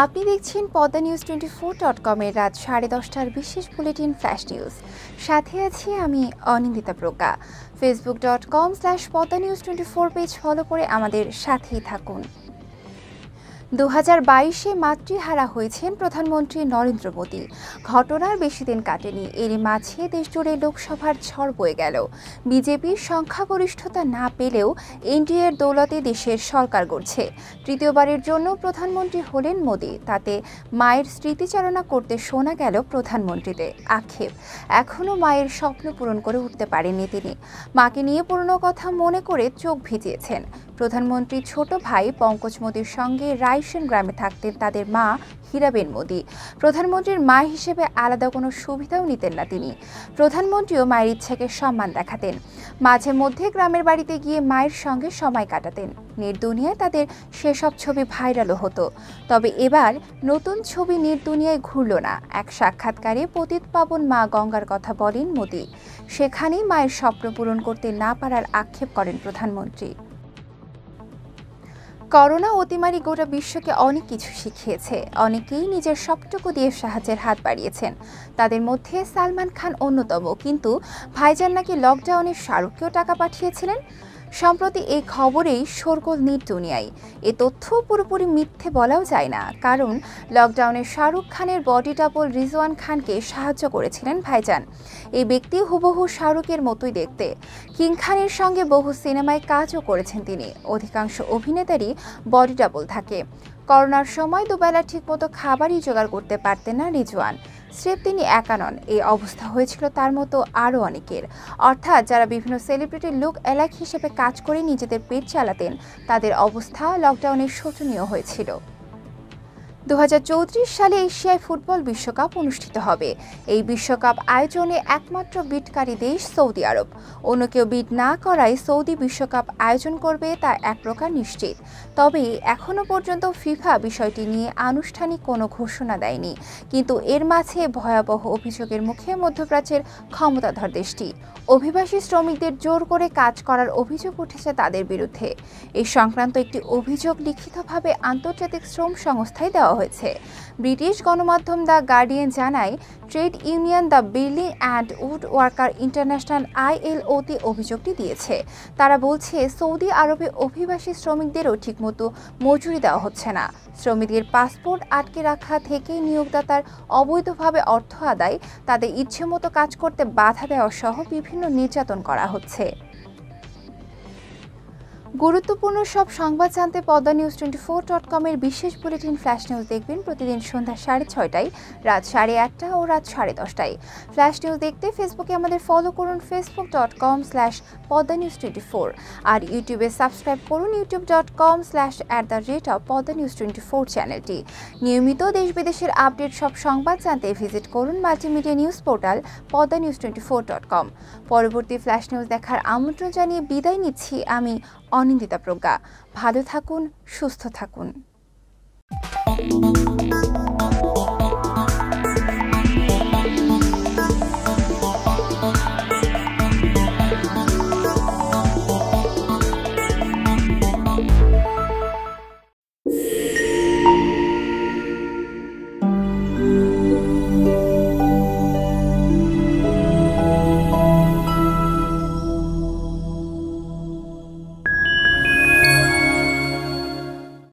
আপনি দেখছেন Padma news 24.com এর রাত 10:30টার বিশেষ বুলেটিন ফ্ল্যাশ নিউজ। সাথে আছি আমি অনিন্দিতা প্রজ্ঞা। facebook.com/পদ্মা নিউজ 24 পেজ ফলো করে আমাদের সাথেই থাকুন। 2022-এ মাতৃহারা হয়েছেন প্রধানমন্ত্রী নরেন্দ্র মোদী। ঘটনার বেশি দিন কাটেনি, এরই মাঝে দেশজুড়ে লোকসভার ঝড় বয়ে গেল। বিজেপির সংখ্যাগরিষ্ঠতা না পেলেও এনডিএর দৌলতে দেশের সরকার গড়ছে। তৃতীয়বারের জন্য প্রধানমন্ত্রী হলেন মোদী, তাতে মায়ের স্মৃতিচারণা করতে শোনা গেল প্রধানমন্ত্রীদের আক্ষেপ। এখনও মায়ের স্বপ্ন পূরণ করে উঠতে পারেননি তিনি। মাকে নিয়ে পুরনো কথা মনে করে চোখ ভিজিয়েছেন। প্রধানমন্ত্রীর ছোট ভাই পঙ্কজ মোদীর সঙ্গে রাইসেন গ্রামে থাকতেন তাদের মা হীরাবেন মোদী। প্রধানমন্ত্রীর মা হিসেবে আলাদা কোনো সুবিধাও নিতেন না তিনি। প্রধানমন্ত্রীও মায়ের ইচ্ছাকে সম্মান দেখাতেন। মাঝে মধ্যে গ্রামের বাড়িতে গিয়ে মায়ের সঙ্গে সময় কাটাতেন। নির্দুনিয়ায় তাদের সেসব ছবি ভাইরালও হতো। তবে এবার নতুন ছবি নির্দুনিয়ায় ঘুরল না। এক সাক্ষাৎকারে পতিত পাবন মা গঙ্গার কথা বলেন মোদী। সেখানেই মায়ের স্বপ্ন পূরণ করতে না পারার আক্ষেপ করেন প্রধানমন্ত্রী। করোনা অতিমারি গোটা বিশ্বকে অনেক কিছু শিখিয়েছে। অনেকেই নিজের সবটুকু দিয়ে সাহায্যের হাত বাড়িয়েছেন। তাদের মধ্যে সালমান খান অন্যতম। কিন্তু ভাইজান নাকি লকডাউনে শাহরুখকেও টাকা পাঠিয়েছিলেন। সম্প্রতি এই খবরেই শোরগোল নির্দুনিয়ায়। এ তথ্য পুরোপুরি মিথ্যে বলাও যায় না, কারণ লকডাউনে শাহরুখ খানের বডি ডাবল রিজওয়ান খানকে সাহায্য করেছিলেন ভাইজান। এই ব্যক্তি হুবহু শাহরুখের মতোই দেখতে। কিং খানের সঙ্গে বহু সিনেমায় কাজও করেছেন তিনি। অধিকাংশ অভিনেতারই বডি ডাবল থাকে। করোনার সময় দুবেলা ঠিকমতো খাবারই জোগাড় করতে পারতেন না রিজওয়ান। স্রেফ তিনি একা নন, এই অবস্থা হয়েছিল তার মতো আরও অনেকের। অর্থাৎ যারা বিভিন্ন সেলিব্রিটি লুক অ্যালাইক হিসেবে কাজ করে নিজেদের পেট চালাতেন, তাদের অবস্থা লকডাউনে শোচনীয় হয়েছিল। 2034 সালে এশিয়ায় ফুটবল বিশ্বকাপ অনুষ্ঠিত হবে। এই বিশ্বকাপ আয়োজনে একমাত্র বিডকারী দেশ সৌদি আরব। অন্য কেউ বিড না করায় সৌদি বিশ্বকাপ আয়োজন করবে তা এক প্রকার নিশ্চিত। তবে এখনও পর্যন্ত ফিফা বিষয়টি নিয়ে আনুষ্ঠানিক কোনো ঘোষণা দেয়নি। কিন্তু এর মাঝে ভয়াবহ অভিযোগের মুখে মধ্যপ্রাচ্যের ক্ষমতাধর দেশটি। অভিবাসী শ্রমিকদের জোর করে কাজ করার অভিযোগ উঠেছে তাদের বিরুদ্ধে। এই সংক্রান্ত একটি অভিযোগ লিখিতভাবে আন্তর্জাতিক শ্রম সংস্থায় দেওয়া হয়েছে। ব্রিটিশ গণমাধ্যম দ্য গার্ডিয়ান জানায়, trade union the building and wood worker international ILO-তে অভিযোগটি দিয়েছে। তারা বলছে, সৌদি আরবে অভিবাসী শ্রমিকদেরও ঠিকমতো মজুরি দেওয়া হচ্ছে না। শ্রমিকদের পাসপোর্ট আটকে রাখা থেকে নিয়োগদাতার অবৈধভাবে অর্থ আদায়, তাদের ইচ্ছেমতো কাজ করতে বাধা দেওয়া সহ বিভিন্ন নির্যাতন করা হচ্ছে। গুরুত্বপূর্ণ সব সংবাদ জানতে পদ্মা নিউজ 24.com এর বিশেষ বুলেটিন ফ্ল্যাশ নিউজ দেখবেন প্রতিদিন সন্ধ্যা 6:30টায়, রাত 1:30টা ও রাত 10:30টায়। ফ্ল্যাশ নিউজ দেখতে ফেসবুকে আমাদের ফলো করুন facebook.com/পদ্মা নিউজ 24, আর ইউটিউবে সাবস্ক্রাইব করুন youtube.com/@পদ্মা নিউজ 24 চ্যানেলটি। নিয়মিত দেশ বিদেশের আপডেট সব সংবাদ জানতে ভিজিট করুন multimedia news portal Padma news 24.com। পরবর্তী ফ্ল্যাশ নিউজ দেখার আমন্ত্রণ জানিয়ে বিদায় নিচ্ছি আমি অনিন্দিতা প্রজ্ঞা। ভালো থাকুন, সুস্থ থাকুন।